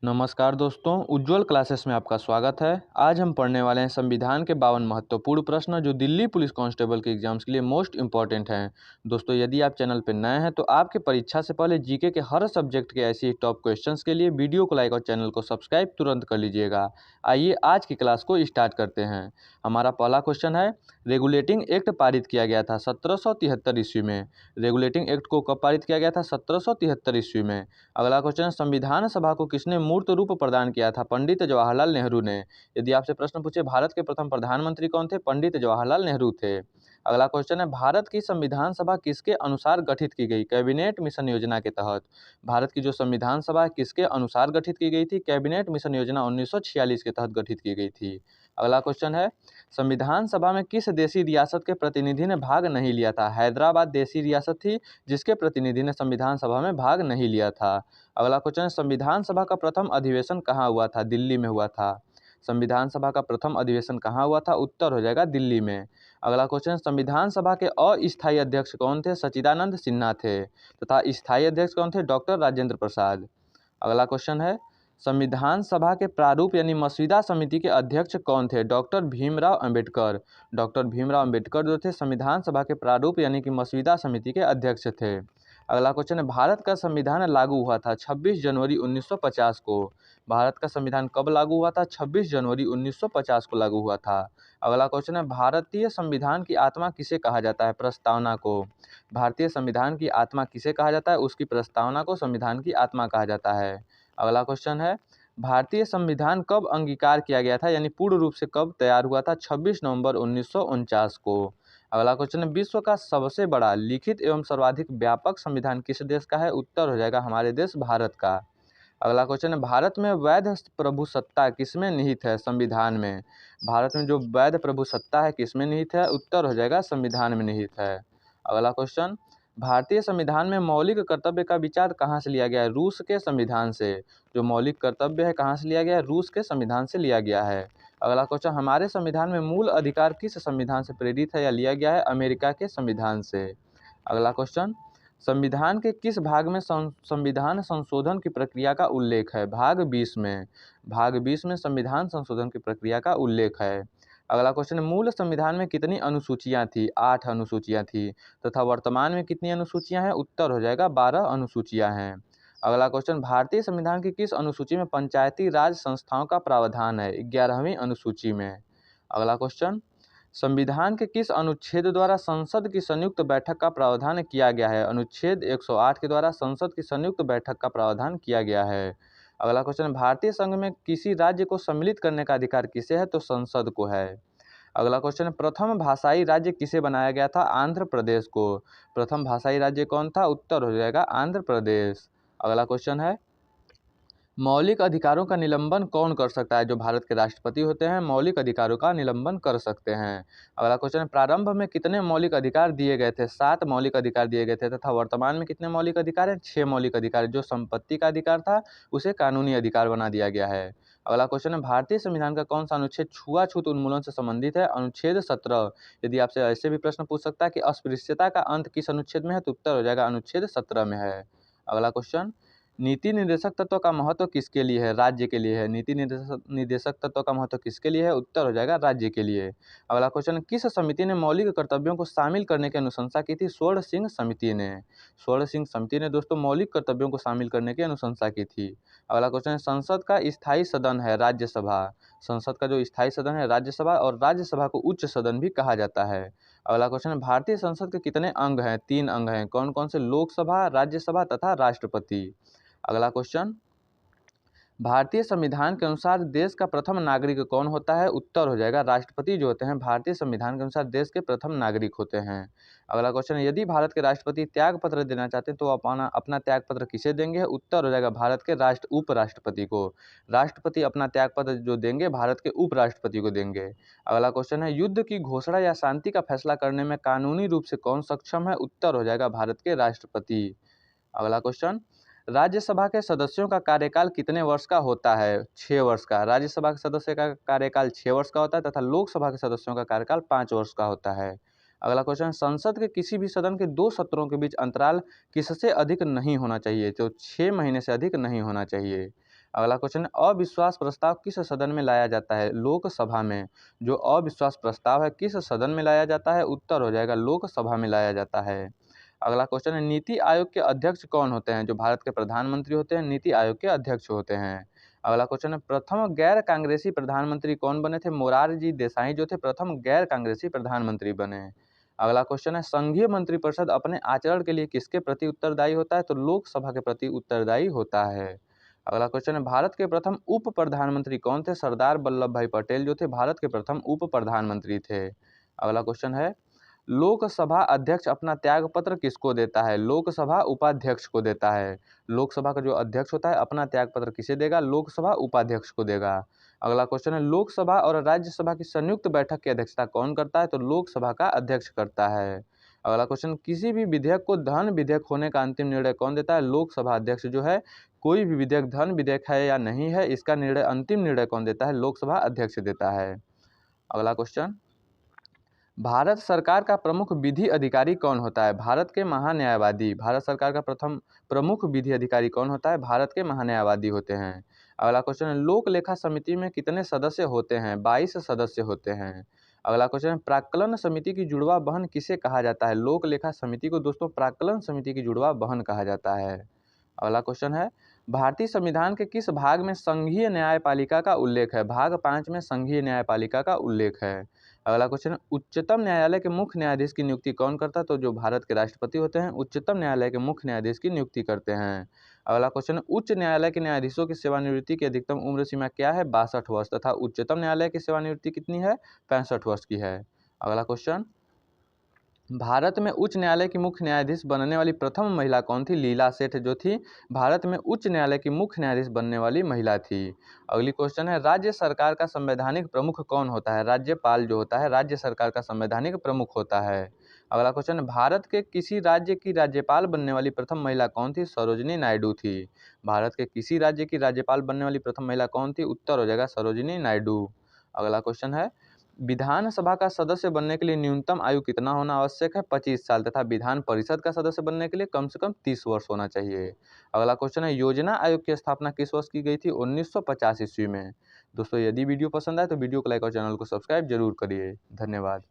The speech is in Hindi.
नमस्कार दोस्तों, उज्ज्वल क्लासेस में आपका स्वागत है। आज हम पढ़ने वाले हैं संविधान के 52 महत्वपूर्ण प्रश्न जो दिल्ली पुलिस कांस्टेबल के एग्जाम्स के लिए मोस्ट इंपॉर्टेंट हैं। दोस्तों, यदि आप चैनल पर नए हैं तो आपके परीक्षा से पहले जीके के हर सब्जेक्ट के ऐसे ही टॉप क्वेश्चंस के लिए वीडियो को लाइक और चैनल को सब्सक्राइब तुरंत कर लीजिएगा। आइए आज की क्लास को स्टार्ट करते हैं। हमारा पहला क्वेश्चन है, रेगुलेटिंग एक्ट पारित किया गया था 1773 ईस्वी में। रेगुलेटिंग एक्ट को कब पारित किया गया था? 1773 ईस्वी में। अगला क्वेश्चन है, संविधान सभा को किसने मूर्त रूप प्रदान किया था? पंडित जवाहरलाल नेहरू ने। यदि आपसे प्रश्न पूछे भारत के प्रथम प्रधानमंत्री कौन थे? पंडित जवाहरलाल नेहरू थे। अगला क्वेश्चन है, भारत की संविधान सभा किसके अनुसार गठित की गई? कैबिनेट मिशन योजना के तहत। भारत की जो संविधान सभा है किसके अनुसार गठित की गई थी? कैबिनेट मिशन योजना 1946 के तहत गठित की गई थी। अगला क्वेश्चन है, संविधान सभा में किस देशी रियासत के प्रतिनिधि ने भाग नहीं लिया था? हैदराबाद देशी रियासत थी जिसके प्रतिनिधि ने संविधान सभा में भाग नहीं लिया था। अगला क्वेश्चन है, संविधान सभा का प्रथम अधिवेशन कहाँ हुआ था? दिल्ली में हुआ था। संविधान सभा का प्रथम अधिवेशन कहाँ हुआ था? उत्तर हो जाएगा दिल्ली में। अगला क्वेश्चन है, संविधान सभा के अस्थायी अध्यक्ष कौन थे? सच्चिदानंद सिन्हा थे। तथा स्थायी अध्यक्ष कौन थे? डॉक्टर राजेंद्र प्रसाद। अगला क्वेश्चन है, संविधान सभा के प्रारूप यानी मसौदा समिति के अध्यक्ष कौन थे? डॉक्टर भीमराव अंबेडकर। डॉक्टर भीमराव अंबेडकर जो थे संविधान सभा के प्रारूप यानी कि मसौदा समिति के अध्यक्ष थे। अगला क्वेश्चन है, भारत का संविधान लागू हुआ था 26 जनवरी 1950 को। भारत का संविधान कब लागू हुआ था? 26 जनवरी 1950 को लागू हुआ था। अगला क्वेश्चन है, भारतीय संविधान की आत्मा किसे कहा जाता है? प्रस्तावना को। भारतीय संविधान की आत्मा किसे कहा जाता है? उसकी प्रस्तावना को संविधान की आत्मा कहा जाता है। अगला क्वेश्चन है, भारतीय संविधान कब अंगीकार किया गया था यानी पूर्ण रूप से कब तैयार हुआ था? 26 नवंबर 1949 को। अगला क्वेश्चन है, विश्व का सबसे बड़ा लिखित एवं सर्वाधिक व्यापक संविधान किस देश का है? उत्तर हो जाएगा हमारे देश भारत का। अगला क्वेश्चन है, भारत में वैध प्रभुसत्ता किसमें निहित है? संविधान में। भारत में जो वैध प्रभुसत्ता है किसमें निहित है? उत्तर हो जाएगा संविधान में निहित है। अगला क्वेश्चन, भारतीय संविधान में मौलिक कर्तव्य का विचार कहाँ से लिया गया है? रूस के संविधान से। जो मौलिक कर्तव्य है कहाँ से लिया गया है? रूस के संविधान से लिया गया है। अगला क्वेश्चन, हमारे संविधान में मूल अधिकार किस संविधान से प्रेरित है या लिया गया है? अमेरिका के संविधान से। अगला क्वेश्चन, संविधान के किस भाग में संविधान संशोधन की प्रक्रिया का उल्लेख है? भाग 20 में। भाग 20 में संविधान संशोधन की प्रक्रिया का उल्लेख है। अगला क्वेश्चन, मूल संविधान में कितनी अनुसूचियां थी? 8 अनुसूचियां थी। तथा वर्तमान में कितनी अनुसूचियां हैं? उत्तर हो जाएगा 12 अनुसूचियां हैं। अगला क्वेश्चन, भारतीय संविधान की किस अनुसूची में पंचायती राज संस्थाओं का प्रावधान है? 11वीं अनुसूची में। अगला क्वेश्चन, संविधान के किस अनुच्छेद द्वारा संसद की संयुक्त बैठक का प्रावधान किया गया है? अनुच्छेद 108 के द्वारा संसद की संयुक्त बैठक का प्रावधान किया गया है। अगला क्वेश्चन, भारतीय संघ में किसी राज्य को सम्मिलित करने का अधिकार किसे है? तो संसद को है। अगला क्वेश्चन, प्रथम भाषाई राज्य किसे बनाया गया था? आंध्र प्रदेश को। प्रथम भाषाई राज्य कौन था? उत्तर हो जाएगा आंध्र प्रदेश। अगला क्वेश्चन है, मौलिक अधिकारों का निलंबन कौन कर सकता है? जो भारत के राष्ट्रपति होते हैं मौलिक अधिकारों का निलंबन कर सकते हैं। अगला क्वेश्चन, प्रारंभ में कितने मौलिक अधिकार दिए गए थे? 7 मौलिक अधिकार दिए गए थे। तथा वर्तमान में कितने मौलिक अधिकार हैं? 6 मौलिक अधिकार। जो संपत्ति का अधिकार था उसे कानूनी अधिकार बना दिया गया है। अगला क्वेश्चन है, भारतीय संविधान का कौन सा अनुच्छेद छुआछूत उन्मूलन से संबंधित है? अनुच्छेद 17। यदि आपसे ऐसे भी प्रश्न पूछ सकता है कि अस्पृश्यता का अंत किस अनुच्छेद में है, तो उत्तर हो जाएगा अनुच्छेद 17 में है। अगला क्वेश्चन, नीति निर्देशक तत्व का महत्व किसके लिए है? राज्य के लिए है। नीति निर्देशक तत्व का महत्व किसके लिए है? उत्तर हो जाएगा राज्य के लिए। अगला क्वेश्चन, किस समिति ने मौलिक कर्तव्यों को शामिल करने की अनुशंसा की थी? स्वर्ण सिंह समिति ने। स्वर्ण सिंह समिति ने दोस्तों मौलिक कर्तव्यों को शामिल करने की अनुशंसा की थी। अगला क्वेश्चन, संसद का स्थायी सदन है राज्यसभा। संसद का जो स्थायी सदन है राज्यसभा, और राज्यसभा को उच्च सदन भी कहा जाता है। अगला क्वेश्चन, भारतीय संसद के कितने अंग हैं? 3 अंग हैं। कौन कौन से? लोकसभा, राज्यसभा तथा राष्ट्रपति। अगला क्वेश्चन, भारतीय संविधान के अनुसार देश का प्रथम नागरिक कौन होता है? उत्तर हो जाएगा राष्ट्रपति जो होते हैं भारतीय संविधान के अनुसार देश के प्रथम नागरिक होते हैं। अगला क्वेश्चन, यदि भारत के राष्ट्रपति त्याग पत्र देना चाहते हैं तो अपना त्याग पत्र किसे देंगे? उत्तर हो जाएगा भारत के उपराष्ट्रपति को। राष्ट्रपति अपना त्याग पत्र जो देंगे भारत के उपराष्ट्रपति को देंगे। अगला क्वेश्चन है, युद्ध की घोषणा या शांति का फैसला करने में कानूनी रूप से कौन सक्षम है? उत्तर हो जाएगा भारत के राष्ट्रपति। अगला क्वेश्चन, राज्यसभा के सदस्यों का कार्यकाल कितने वर्ष का होता है? 6 वर्ष का। राज्यसभा के सदस्य का कार्यकाल 6 वर्ष का होता है तथा लोकसभा के सदस्यों का कार्यकाल 5 वर्ष का होता है। अगला क्वेश्चन, संसद के किसी भी सदन के 2 सत्रों के बीच अंतराल किससे अधिक नहीं होना चाहिए? तो 6 महीने से अधिक नहीं होना चाहिए। अगला क्वेश्चन है, अविश्वास प्रस्ताव किस सदन में लाया जाता है? लोकसभा में। जो अविश्वास प्रस्ताव है किस सदन में लाया जाता है? उत्तर हो जाएगा लोकसभा में लाया जाता है। अगला क्वेश्चन है, नीति आयोग के अध्यक्ष कौन होते हैं? जो भारत के प्रधानमंत्री होते हैं नीति आयोग के अध्यक्ष होते हैं। अगला क्वेश्चन है, प्रथम गैर कांग्रेसी प्रधानमंत्री कौन बने थे? मोरारजी देसाई जो थे प्रथम गैर कांग्रेसी प्रधानमंत्री बने। अगला क्वेश्चन है, संघीय मंत्रिपरिषद अपने आचरण के लिए किसके प्रति उत्तरदायी होता है? तो लोकसभा के प्रति उत्तरदायी होता है। अगला क्वेश्चन है, भारत के प्रथम उप प्रधानमंत्री कौन थे? सरदार वल्लभ भाई पटेल जो थे भारत के प्रथम उप प्रधानमंत्री थे। अगला क्वेश्चन है, लोकसभा अध्यक्ष अपना त्याग पत्र किसको देता है? लोकसभा उपाध्यक्ष को देता है। लोकसभा का जो अध्यक्ष होता है अपना त्याग पत्र किसे देगा? लोकसभा उपाध्यक्ष को देगा। अगला क्वेश्चन है, लोकसभा और राज्यसभा की संयुक्त बैठक की अध्यक्षता कौन करता है? तो लोकसभा का अध्यक्ष करता है। अगला क्वेश्चन, किसी भी विधेयक को धन विधेयक होने का अंतिम निर्णय कौन देता है? लोकसभा अध्यक्ष जो है। कोई भी विधेयक धन विधेयक है या नहीं है इसका निर्णय अंतिम निर्णय कौन देता है? लोकसभा अध्यक्ष देता है। अगला क्वेश्चन, भारत सरकार का प्रमुख विधि अधिकारी कौन होता है? भारत के महान्यायवादी। भारत सरकार का प्रथम प्रमुख विधि अधिकारी कौन होता है? भारत के महान्यायवादी होते हैं। अगला क्वेश्चन है, लोक लेखा समिति में कितने सदस्य होते हैं? 22 सदस्य होते हैं। अगला क्वेश्चन है, प्राक्कलन समिति की जुड़वा बहन किसे कहा जाता है? लोक लेखा समिति को दोस्तों प्राक्कलन समिति की जुड़वा बहन कहा जाता है। अगला क्वेश्चन है, भारतीय संविधान के किस भाग में संघीय न्यायपालिका का उल्लेख है? भाग 5 में संघीय न्यायपालिका का उल्लेख है। अगला क्वेश्चन है, उच्चतम न्यायालय के मुख्य न्यायाधीश की नियुक्ति कौन करता है? तो जो भारत के राष्ट्रपति होते हैं उच्चतम न्यायालय के मुख्य न्यायाधीश की नियुक्ति करते हैं। अगला क्वेश्चन है, उच्च न्यायालय के न्यायाधीशों की सेवानिवृत्ति की अधिकतम उम्र सीमा क्या है? 62 वर्ष तथा उच्चतम न्यायालय की सेवानिवृत्ति कितनी है? 65 वर्ष की है। अगला क्वेश्चन, भारत में उच्च न्यायालय की मुख्य न्यायाधीश बनने वाली प्रथम महिला कौन थी? लीला सेठ जो थी भारत में उच्च न्यायालय की मुख्य न्यायाधीश बनने वाली महिला थी। अगली क्वेश्चन है, राज्य सरकार का संवैधानिक प्रमुख कौन होता है? राज्यपाल जो होता है राज्य सरकार का संवैधानिक प्रमुख होता है। अगला क्वेश्चन है, भारत के किसी राज्य की राज्यपाल बनने वाली प्रथम महिला कौन थी? सरोजिनी नायडू थी। भारत के किसी राज्य की राज्यपाल बनने वाली प्रथम महिला कौन थी? उत्तर हो जाएगा सरोजिनी नायडू। अगला क्वेश्चन है, विधानसभा का सदस्य बनने के लिए न्यूनतम आयु कितना होना आवश्यक है? 25 साल तथा विधान परिषद का सदस्य बनने के लिए कम से कम 30 वर्ष होना चाहिए। अगला क्वेश्चन है, योजना आयोग की स्थापना किस वर्ष की गई थी? 1950 ईस्वी में। दोस्तों यदि वीडियो पसंद आए तो वीडियो को लाइक और चैनल को सब्सक्राइब जरूर करिए। धन्यवाद।